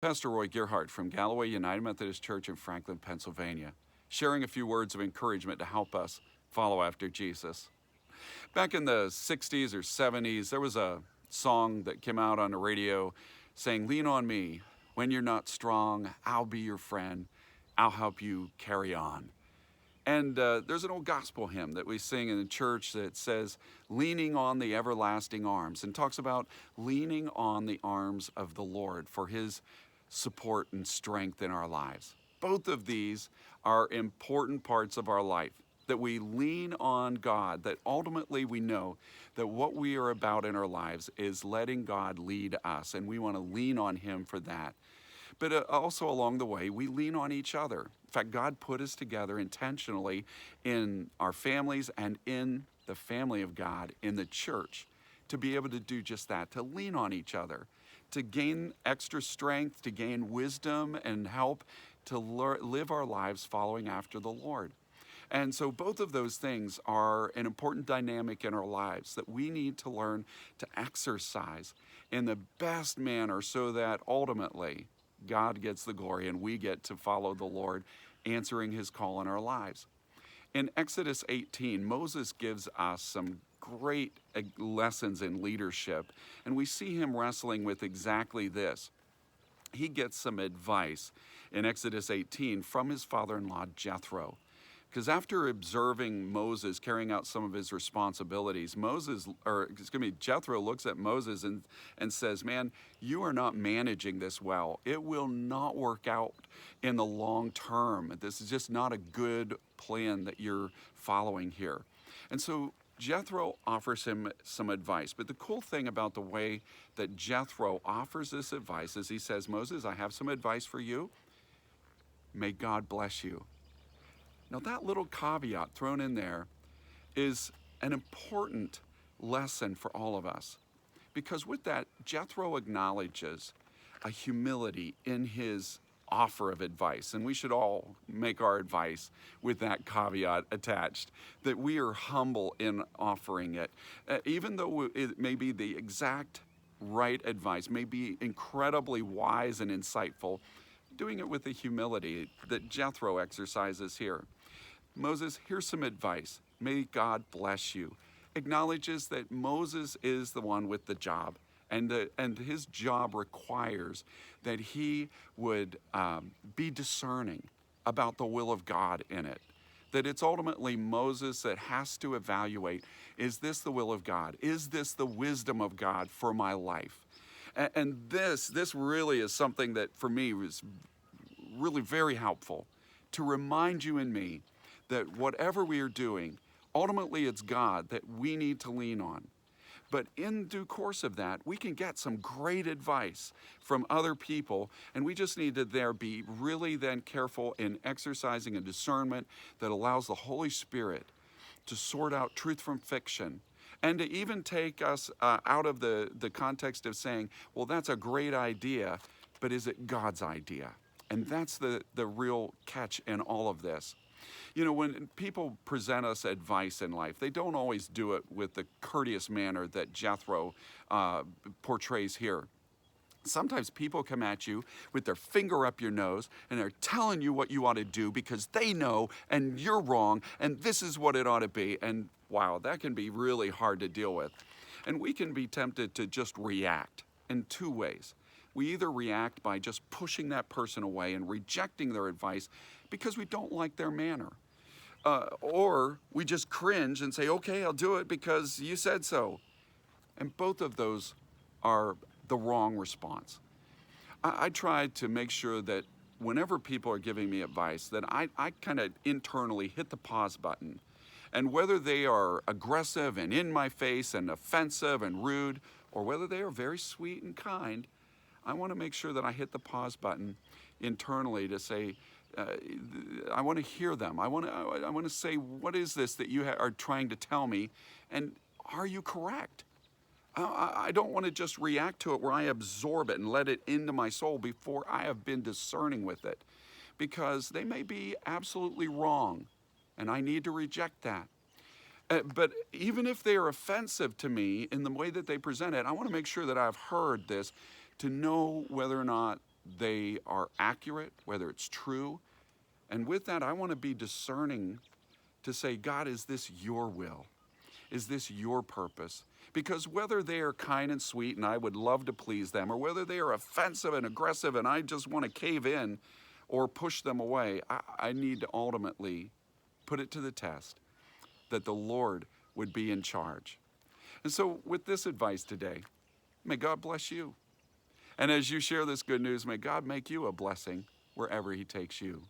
Pastor Roy Gerhardt from Galloway United Methodist Church in Franklin, Pennsylvania, sharing a few words of encouragement to help us follow after Jesus. Back in the 60s or 70s, there was a song that came out on the radio saying, "Lean on me. When you're not strong, I'll be your friend. I'll help you carry on." And there's an old gospel hymn that we sing in the church that says, "Leaning on the everlasting arms," and talks about leaning on the arms of the Lord for his support and strength in our lives. Both of these are important parts of our life, that we lean on God, that ultimately we know that what we are about in our lives is letting God lead us, and we want to lean on him for that. But also along the way, we lean on each other. In fact, God put us together intentionally in our families and in the family of God, in the church, to be able to do just that, to lean on each other, to gain extra strength, to gain wisdom and help to live our lives following after the Lord. And so both of those things are an important dynamic in our lives that we need to learn to exercise in the best manner so that ultimately God gets the glory and we get to follow the Lord, answering his call in our lives. In Exodus 18, Moses gives us some great lessons in leadership, and we see him wrestling with exactly this. He gets some advice in Exodus 18 from his father-in-law Jethro. Because after observing Moses carrying out some of his responsibilities, Jethro looks at Moses and says, "Man, you are not managing this well. It will not work out in the long term. This is just not a good plan that you're following here." And so Jethro offers him some advice. But the cool thing about the way that Jethro offers this advice is he says, "Moses, I have some advice for you. May God bless you." Now, that little caveat thrown in there is an important lesson for all of us. Because with that, Jethro acknowledges a humility in his offer of advice. And we should all make our advice with that caveat attached, that we are humble in offering it. Even though it may be the exact right advice, may be incredibly wise and insightful, doing it with the humility that Jethro exercises here. Moses, here's some advice. May God bless you. Acknowledges that Moses is the one with the job, and his job requires that he would be discerning about the will of God in it. That it's ultimately Moses that has to evaluate, is this the will of God? Is this the wisdom of God for my life? And this really is something that for me was really very helpful, to remind you and me that whatever we are doing, ultimately it's God that we need to lean on. But in due course of that, we can get some great advice from other people, and we just need to there be really then careful in exercising a discernment that allows the Holy Spirit to sort out truth from fiction, and to even take us out of the context of saying, well, that's a great idea, but is it God's idea? And that's the real catch in all of this. You know, when people present us advice in life, they don't always do it with the courteous manner that Jethro portrays here. Sometimes people come at you with their finger up your nose and they're telling you what you ought to do because they know and you're wrong and this is what it ought to be. And wow, that can be really hard to deal with. And we can be tempted to just react in two ways. We either react by just pushing that person away and rejecting their advice because we don't like their manner. Or we just cringe and say, okay, I'll do it because you said so. And both of those are the wrong response. I try to make sure that whenever people are giving me advice, that I kind of internally hit the pause button. And whether they are aggressive and in my face and offensive and rude, or whether they are very sweet and kind, I want to make sure that I hit the pause button internally to say, I want to hear them. I want to say, what is this that you are trying to tell me? And are you correct? I don't want to just react to it where I absorb it and let it into my soul before I have been discerning with it. Because they may be absolutely wrong, and I need to reject that. But even if they are offensive to me in the way that they present it, I want to make sure that I've heard this to know whether or not they are accurate, whether it's true. And with that, I want to be discerning to say, God, is this your will? Is this your purpose? Because whether they are kind and sweet and I would love to please them, or whether they are offensive and aggressive and I just want to cave in or push them away, I need to ultimately put it to the test that the Lord would be in charge. And so with this advice today, may God bless you. And as you share this good news, may God make you a blessing wherever he takes you.